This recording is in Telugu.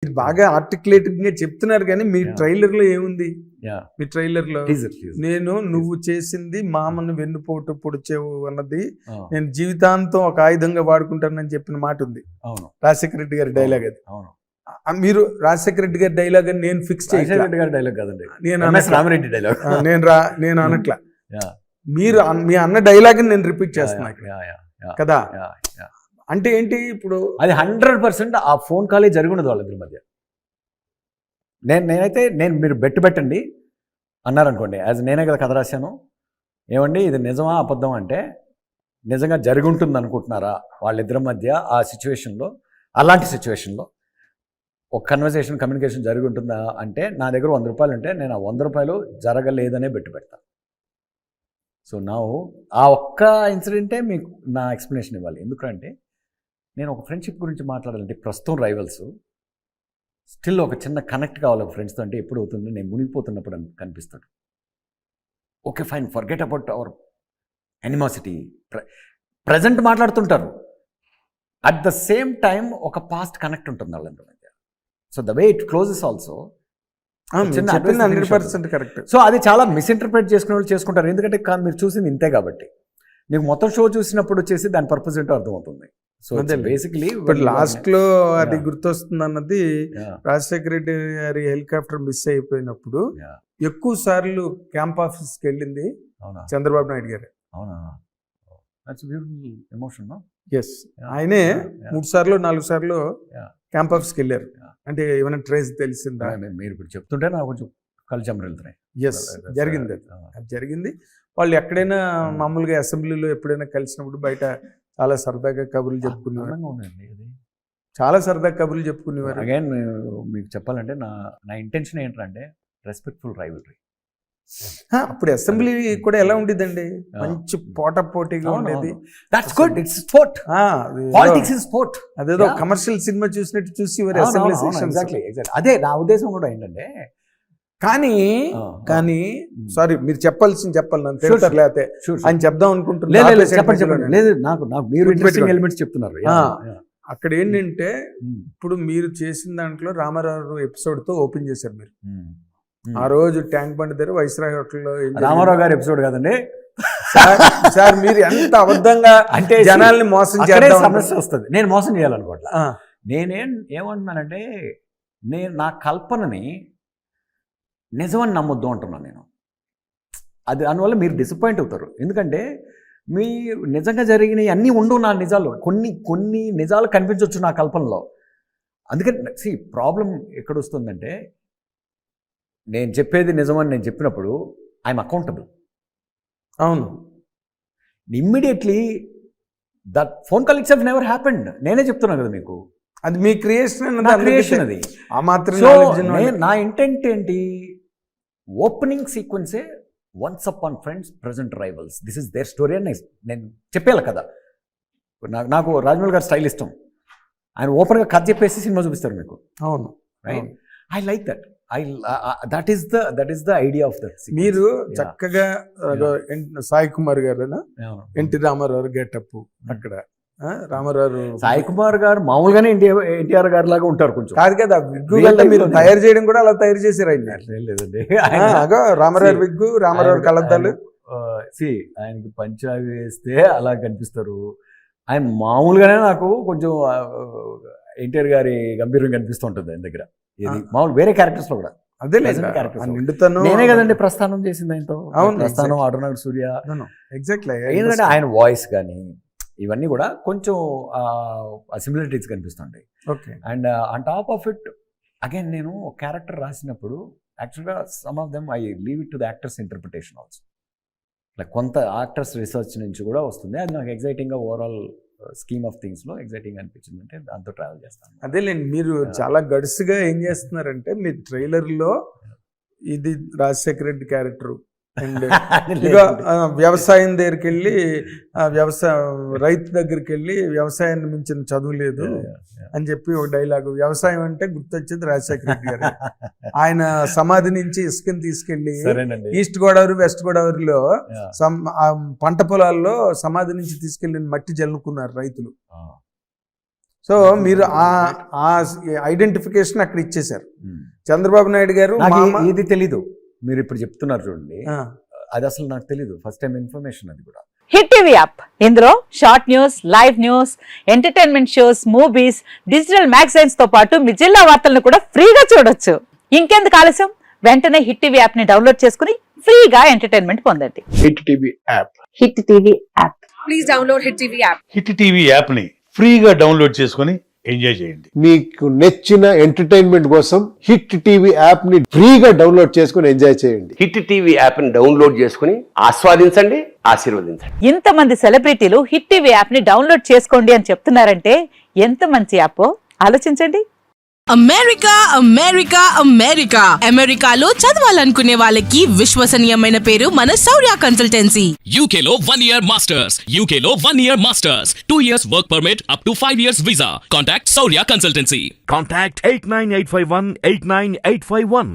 మీరు బాగా ఆర్టికులేటెడ్ గా చెప్తున్నారు కానీ మీ ట్రైలర్ లో ఏముంది? మీ ట్రైలర్ లో నేను నువ్వు చేసింది మామను వెన్నుపోటు పొడిచేవు అన్నది నేను జీవితాంతం ఒక ఆయుధంగా వాడుకుంటానని చెప్పిన మాట ఉంది. రాజశేఖర రెడ్డి గారి డైలాగ్ అది. మీరు రాజశేఖర రెడ్డి గారి డైలాగ్ అని నేను ఫిక్స్ నేను అనట్లా, మీరు మీ అన్న డైలాగ్ నేను రిపీట్ చేస్తున్నా కదా. అంటే ఏంటి ఇప్పుడు అది 100% ఆ ఫోన్ కాలే జరిగి ఉండదు వాళ్ళిద్దరి మధ్య. నేనైతే మీరు పెట్టండి అన్నారనుకోండి, యాజ్ నేనే కదా కథ రాశాను, ఏమండి ఇది నిజమా అబద్ధం అంటే నిజంగా జరిగి ఉంటుంది అనుకుంటున్నారా వాళ్ళిద్దరి మధ్య ఆ సిచ్యువేషన్లో, అలాంటి సిచ్యువేషన్లో ఒక కన్వర్సేషన్ కమ్యూనికేషన్ జరిగి ఉంటుందా అంటే నా దగ్గర 100 రూపాయలు ఉంటే నేను ఆ 100 రూపాయలు జరగలేదనే పెడతాను. సో నా ఆ ఒక్క ఇన్సిడెంటే మీకు నా ఎక్స్ప్లెనేషన్ ఇవ్వాలి. ఎందుకంటే నేను ఒక ఫ్రెండ్షిప్ గురించి మాట్లాడాలంటే ప్రస్తుతం రైవల్స్ స్టిల్ ఒక చిన్న కనెక్ట్ కావాలి ఫ్రెండ్స్తో అంటే ఎప్పుడు అవుతుంది, నేను మునిగిపోతున్నప్పుడు కనిపిస్తాడు. Okay fine, forget about our animosity. Present మాట్లాడుతుంటారు, అట్ ద సేమ్ టైం ఒక పాస్ట్ కనెక్ట్ ఉంటుంది వాళ్ళందరి మధ్య. So the way it closes also 100% correct. So అది చాలా మిస్ఇంటర్ప్రిట్ చేసుకునే వాళ్ళు చేసుకుంటారు, ఎందుకంటే మీరు చూసింది ఇంతే కాబట్టి. మీకు మొత్తం షో చూసినప్పుడు వచ్చేసి దాని పర్పస్ ఏంటో అర్థమవుతుంది. సో బేసిక్లీ ఇప్పుడు లాస్ట్ లో అది గుర్తొస్తుంది అన్నది, రాజశేఖర రెడ్డి గారి హెలికాప్టర్ మిస్ అయిపోయినప్పుడు ఎక్కువ సార్లు క్యాంప్ ఆఫీస్కి వెళ్ళింది చంద్రబాబు నాయుడు గారు. అవునా, ఎమోషన్. ఎస్, ఆయనే 3 సార్లు 4 సార్లు క్యాంప్ ఆఫీస్కి వెళ్ళారు. అంటే ఏమైనా ట్రేస్ తెలిసిందా? మీరు ఇప్పుడు చెప్తుంటే నాకు కొంచెం కళ్ళు చెమటలు వెళ్తున్నాయి. ఎస్, జరిగింది, అది జరిగింది. వాళ్ళు ఎక్కడైనా మామూలుగా అసెంబ్లీలో ఎప్పుడైనా కలిసినప్పుడు బయట చాలా సరదాగా కబుర్లు చెప్పుకునేవారు. చాలా సరదాగా కబుర్లు చెప్పుకునేవారు. అగైన్ మీకు చెప్పాలంటే నా ఇంటెన్షన్ ఏంటంటే రెస్పెక్ట్ఫుల్ రైవల్రీ. అప్పుడు అసెంబ్లీ కూడా ఎలా ఉండేదండి, మంచి పోటీగా ఉండేది. That's good, it's sport. Politics is sport. అదేదో కమర్షియల్ సినిమా చూసినట్టు చూసి అసెంబ్లీ సెషన్స్. అదే నా ఉద్దేశం కూడా ఏంటంటే, కానీ సారీ మీరు చెప్పాలి నన్ను తింటారు లేకపోతే అని చెప్దాం అనుకుంటున్నాను. లేదు, నాకు మీరు ఇంట్రెస్టింగ్ ఎలిమెంట్స్ చెప్తున్నారు. అక్కడ ఏంటంటే ఇప్పుడు మీరు చేసిన దాంట్లో రామారావు ఎపిసోడ్ తో ఓపెన్ చేశారు మీరు. ఆ రోజు ట్యాంక్ బండ్ దగ్గర వైస్రాయ్ హోటల్లో. రామారావు గారి ఎపిసోడ్ కాదండి సార్, మీరు ఎంత అబద్ధంగా అంటే జనాల్ని మోసం చేయాలి, సమస్య వస్తుంది. నేను మోసం చేయాలనుకోవట్లా. ఏమంటున్నానంటే నేను నా కల్పనని నిజమని నమ్మొద్దు అంటున్నాను నేను. అది దానివల్ల మీరు డిసప్పాయింట్ అవుతారు, ఎందుకంటే మీరు నిజంగా జరిగినవి అన్నీ ఉండవు నా నిజాలు. కొన్ని నిజాలు కనిపించవచ్చు నా కల్పనలో. అందుకని ప్రాబ్లం ఎక్కడొస్తుందంటే, నేను చెప్పేది నిజమని నేను చెప్పినప్పుడు ఐఎమ్ అకౌంటబుల్. అవును, immediately that phone call it's never happened. నేనే చెప్తున్నాను కదా మీకు, అది మీ క్రియేషన్. అది ఆ మాత్రం నా ఇంటెంట్ ఏంటి, ఓపెనింగ్ సీక్వెన్సే once upon friends present rivals, this is their story అని నేను చెప్పేయాలి కదా. నాకు రాజమౌళి గారి స్టైల్ ఇష్టం. ఆయన ఓపెన్గా కథ చెప్పేసి సినిమా చూపిస్తారు మీకు. అవును, right. I like that. That is the idea of that. మీరు చక్కగా సాయి కుమార్ గారు, ఎన్టీ రామారావు గెటప్ అక్కడ. రామారావు సాయి కుమార్ గారు మామూలుగానే ఎన్టీఆర్ గారి లాగా ఉంటారు కొంచెం. కాదు కదా, విగ్గు మీరు తయారు చేయడం కూడా అలా తయారు చేశారు ఆయన. లేదండి, రామారావు విగ్గు, రామారావు కలద్దాలు. ఆయనకి పంచావి వేస్తే అలా కనిపిస్తారు. ఆయన మామూలుగానే నాకు కొంచెం ఎన్టీఆర్ గారి గంభీరం కనిపిస్తూ ఉంటుంది ఆయన దగ్గర. మామూలు వేరే క్యారెక్టర్స్ లో కూడా అదే నేనే కదండి ప్రస్థానం చేసింది ఆయనతో. ప్రస్థానం, ఆడునాడు సూర్య, ఎగ్జాక్ట్లీ. ఏంటంటే ఆయన వాయిస్ కానీ ఇవన్నీ కూడా కొంచెం సిమిలారిటీస్ కనిపిస్తుంటాయి. And on top of it again నేను ఒక క్యారెక్టర్ రాసినప్పుడు యాక్చువల్గా some of them I leave it to the actors interpretation also. Like కొంత యాక్టర్స్ రీసెర్చ్ నుంచి కూడా వస్తుంది. అది నాకు ఎగ్జైటింగ్గా ఓవరాల్ స్కీమ్ ఆఫ్ థింగ్స్లో ఎగ్జైటింగ్ అనిపించింది, అంటే దాంతో ట్రావెల్ చేస్తాను. అదేలేండి, మీరు చాలా గడుసుగా ఏం చేస్తున్నారంటే మీ ట్రైలర్లో ఇది రాజశేఖర రెడ్డి క్యారెక్టర్ అండ్ వ్యవసాయం దగ్గరికి వెళ్ళి రైతు దగ్గరికి వెళ్ళి వ్యవసాయాన్ని మించిన చదువు లేదు అని చెప్పి ఒక డైలాగు. వ్యవసాయం అంటే గుర్తొచ్చింది రాజశేఖర రెడ్డి గారు. ఆయన సమాధి నుంచి ఇసుకని తీసుకెళ్లి ఈస్ట్ గోదావరి వెస్ట్ గోదావరిలో పంట పొలాల్లో సమాధి నుంచి తీసుకెళ్లిన మట్టి జల్లుకున్నారు రైతులు. సో మీరు ఆ ఐడెంటిఫికేషన్ అక్కడ ఇచ్చేశారు. చంద్రబాబు నాయుడు గారు నాకు ఇది తెలీదు, మీరు ఇప్పుడు చెప్తున్నారు చూడండి, అది అసలు నాకు తెలీదు, ఫస్ట్ టైం ఇన్ఫర్మేషన్ అది కూడా. హిట్ టీవీ యాప్, ఇందులో short news, live news, entertainment shows, movies, digital magazines తో పాటు మీ జిల్లా వార్తలను కూడా ఫ్రీగా చూడొచ్చు. ఇంకెందుకు ఆలస్యం, వెంటనే హిట్ టీవీ యాప్ ని డౌన్లోడ్ చేసుకుని ఫ్రీగా ఎంటర్టైన్మెంట్ పొందండి. Hit TV app. Hit TV app. Please download hit TV app. Hit TV యాప్ని ఫ్రీగా డౌన్లోడ్ చేసుకొని ఎంజాయ్ చేయండి. మీకు నచ్చిన ఎంటర్టైన్మెంట్ కోసం హిట్ టీవీ యాప్ ని ఫ్రీగా డౌన్లోడ్ చేసుకొని ఎంజాయ్ చేయండి. హిట్ టీవీ యాప్ ని డౌన్లోడ్ చేసుకుని ఆస్వాదించండి, ఆశీర్వదించండి. ఇంతమంది సెలబ్రిటీలు హిట్ టీవీ యాప్ ని డౌన్లోడ్ చేసుకోండి అని చెప్తున్నారంటే ఎంత మంచి యాప్ ఆలోచించండి. అమెరికా అమెరికా అమెరికా అమెరికాలో చదవాలనుకునే వాళ్ళకి విశ్వసనీయమైన పేరు మన శౌర్య కన్సల్టెన్సీ. UK లో 1 year masters, UK లో 1 year masters, 2 years work permit up to 5 years visa. Contact Saurya Consultancy. Contact 89851 89851.